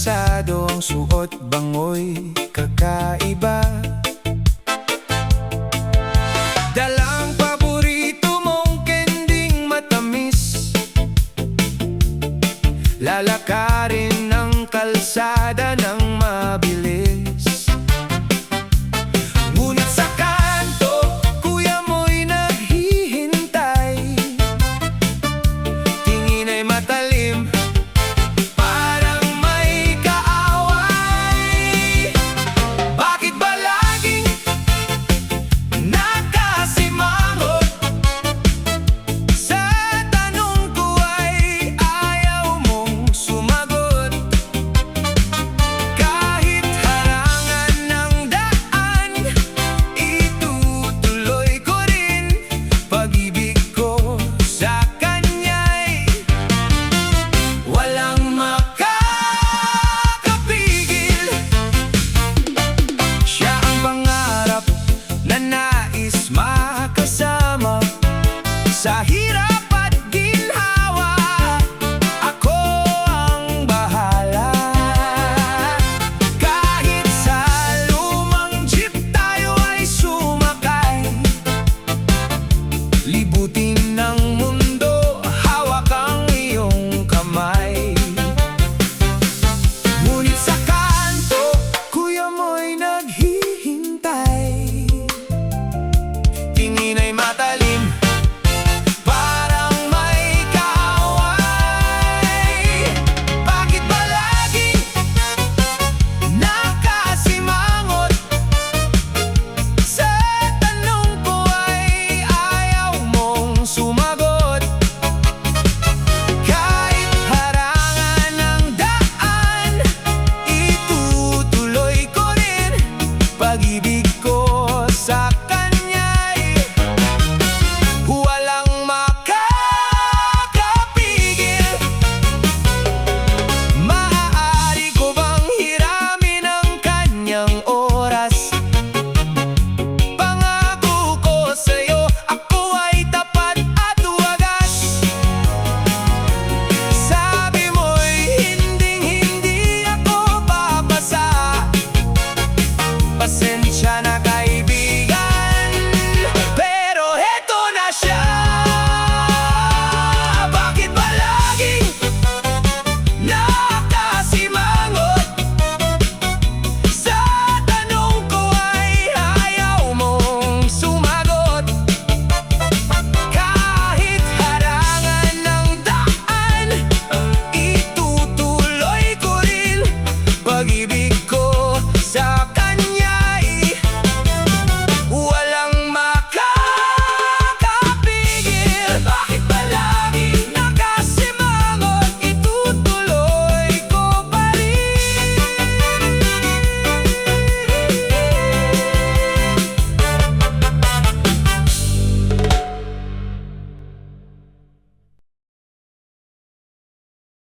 kalsado ang suot, bango'y kakaiba. Dalang paborito mong kending matamis, lalakarin ang kalsada ng mabilis. Ngunit sa kanto, kuya mo'y naghihintay, tingin ay matalim, parang may kaaway. Bakit ba laging nakasimangot? Sa tanong ko ay ayaw mong sumagot. Kahit harangan ng daan, itutuloy ko rin. Pag-ibig ko sa kanya'y walang makakapigil. Siya ang pangarap na nais makasama sa hirap at ginhawa. Ako ang bahala. Kahit sa lumang jeep tayo ay sumakay, libutin ng mundo, hawak ang iyong kamay. Ngunit sa kanto, kuya mo'y naghihintay, tingin ay matalim, parang may kaaway. Bakit ba laging nakasimangot? Sa tanong ko ay ayaw mong sumagot. Kahit harangan ng daan, itutuloy ko rin. Pag-ibig ko sa kanya'y walang makakapigil. Maaari ko bang hiramin ang kanyang oras? Pangako ko sa'yo, ako ay tapat at wagas. Sabi mo'y hinding-hindi ako papasa. Pasensya na kaibigan, pero heto na siya. Bakit ba laging nakasimangot? Sa tanong ko ay ayaw mong sumagot. Kahit harangan ng daan, itutuloy ko rin. Pag-ibig ko sa